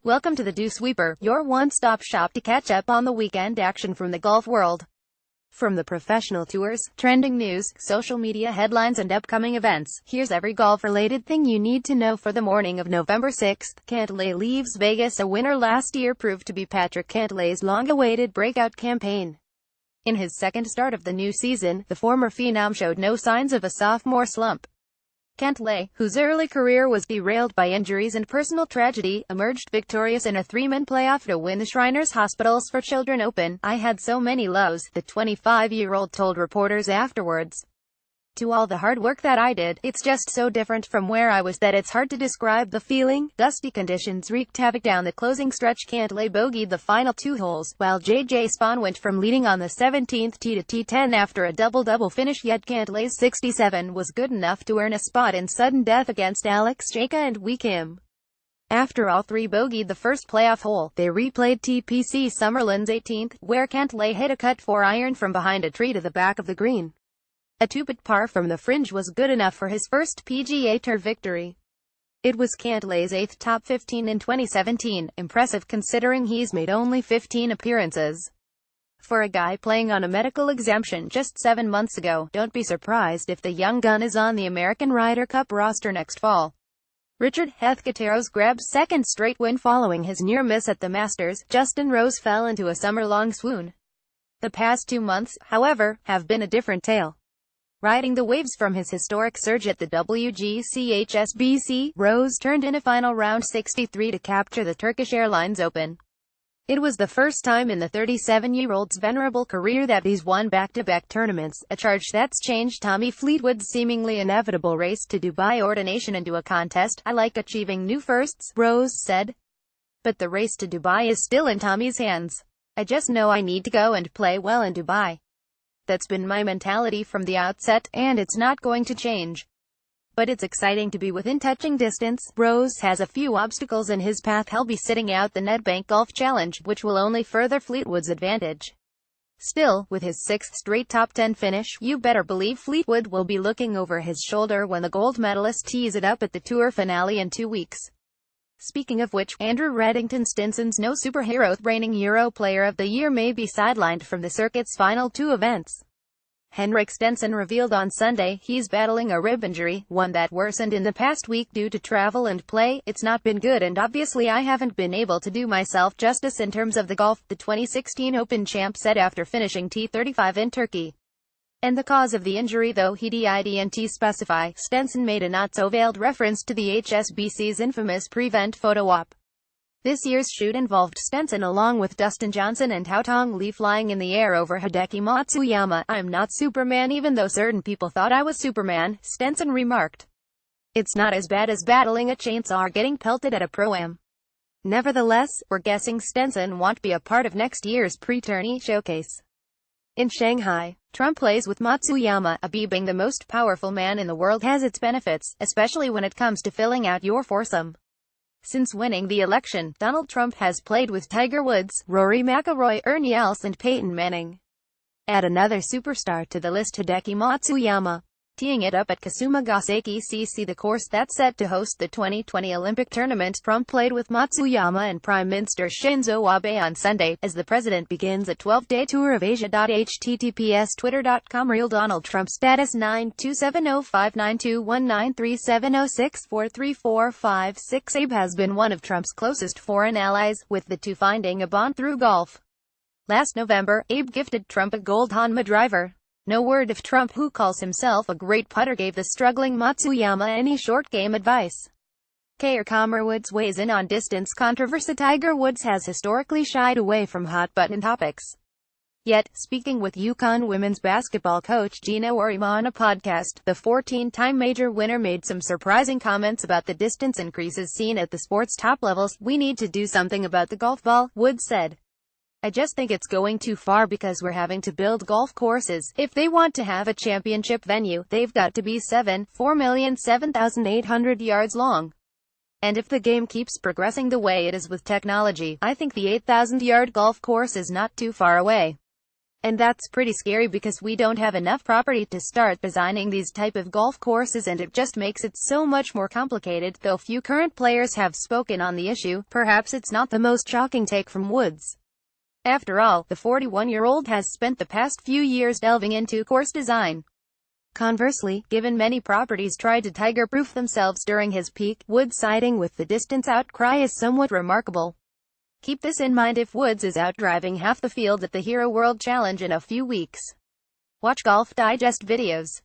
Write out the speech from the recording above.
Welcome to the Dew Sweeper, your one-stop shop to catch up on the weekend action from the golf world. From the professional tours, trending news, social media headlines and upcoming events, here's every golf-related thing you need to know for the morning of November 6th. Cantlay leaves Vegas. A winner last year proved to be Patrick Cantlay's long-awaited breakout campaign. In his second start of the new season, the former phenom showed no signs of a sophomore slump. Cantlay, whose early career was derailed by injuries and personal tragedy, emerged victorious in a three-man playoff to win the Shriners Hospitals for Children Open. "I had so many lows," the 25-year-old told reporters afterwards. "To all the hard work that I did, it's just so different from where I was that it's hard to describe the feeling." Dusty conditions wreaked havoc down the closing stretch. Cantlay bogeyed the final two holes, while J.J. Spaun went from leading on the 17th tee to T10 after a double-double finish. Yet Cantlay's 67 was good enough to earn a spot in sudden death against Alex Cejka and Wei Kim. After all three bogeyed the first playoff hole, they replayed TPC Summerlin's 18th, where Cantlay hit a cut 4-iron from behind a tree to the back of the green. A two-putt par from the fringe was good enough for his first PGA Tour victory. It was Cantlay's 8th top 15 in 2017, impressive considering he's made only 15 appearances. For a guy playing on a medical exemption just 7 months ago, don't be surprised if the young gun is on the American Ryder Cup roster next fall. Richard Hethkatero's grabs second straight win following his near miss at the Masters. Justin Rose fell into a summer-long swoon. The past 2 months, however, have been a different tale. Riding the waves from his historic surge at the WGC-HSBC, Rose turned in a final round 63 to capture the Turkish Airlines Open. It was the first time in the 37-year-old's venerable career that he's won back-to-back tournaments, a charge that's changed Tommy Fleetwood's seemingly inevitable race to Dubai ordination into a contest. "I like achieving new firsts," Rose said. "But the race to Dubai is still in Tommy's hands. I just know I need to go and play well in Dubai. That's been my mentality from the outset, and it's not going to change. But it's exciting to be within touching distance." Rose has a few obstacles in his path. He'll be sitting out the Nedbank Golf Challenge, which will only further Fleetwood's advantage. Still, with his 6th straight top 10 finish, you better believe Fleetwood will be looking over his shoulder when the gold medalist tees it up at the Tour finale in 2 weeks. Speaking of which, Andrew Reddington, Stenson's no superhero, reigning Euro Player of the Year, may be sidelined from the circuit's final 2 events. Henrik Stenson revealed on Sunday he's battling a rib injury, one that worsened in the past week due to travel and play. "It's not been good, and obviously I haven't been able to do myself justice in terms of the golf," the 2016 Open champ said after finishing T35 in Turkey. And the cause of the injury, though he didn't specify, Stenson made a not-so-veiled reference to the HSBC's infamous prevent photo op. This year's shoot involved Stenson along with Dustin Johnson and Haotong Li flying in the air over Hideki Matsuyama. "I'm not Superman, even though certain people thought I was Superman," Stenson remarked. "It's not as bad as battling a chainsaw or getting pelted at a pro-am. Nevertheless, we're guessing Stenson won't be a part of next year's pre-tourney showcase in Shanghai." Trump plays with Matsuyama. Being the most powerful man in the world has its benefits, especially when it comes to filling out your foursome. Since winning the election, Donald Trump has played with Tiger Woods, Rory McIlroy, Ernie Els and Peyton Manning. Add another superstar to the list, Hideki Matsuyama. Teeing it up at Kasumigaseki CC, the course that's set to host the 2020 Olympic tournament, Trump played with Matsuyama and Prime Minister Shinzo Abe on Sunday, as the president begins a 12-day tour of Asia. https twitter.com Real Donald Trump status 9270592193706434566. Abe has been one of Trump's closest foreign allies, with the two finding a bond through golf. Last November, Abe gifted Trump a gold Honma driver. No word if Trump, who calls himself a great putter, gave the struggling Matsuyama any short game advice. Woods weighs in on distance controversy. Tiger Woods has historically shied away from hot-button topics. Yet, speaking with UConn women's basketball coach Gina Warima on a podcast, the 14-time major winner made some surprising comments about the distance increases seen at the sport's top levels. "We need to do something about the golf ball," Woods said. "I just think it's going too far because we're having to build golf courses. If they want to have a championship venue, they've got to be 4,007,800 yards long. And if the game keeps progressing the way it is with technology, I think the 8,000-yard golf course is not too far away." And that's pretty scary because we don't have enough property to start designing these type of golf courses, and it just makes it so much more complicated. Though few current players have spoken on the issue, perhaps it's not the most shocking take from Woods. After all, the 41-year-old has spent the past few years delving into course design. Conversely, given many properties tried to tiger-proof themselves during his peak, Woods siding with the distance outcry is somewhat remarkable. Keep this in mind if Woods is out driving half the field at the Hero World Challenge in a few weeks. Watch Golf Digest videos.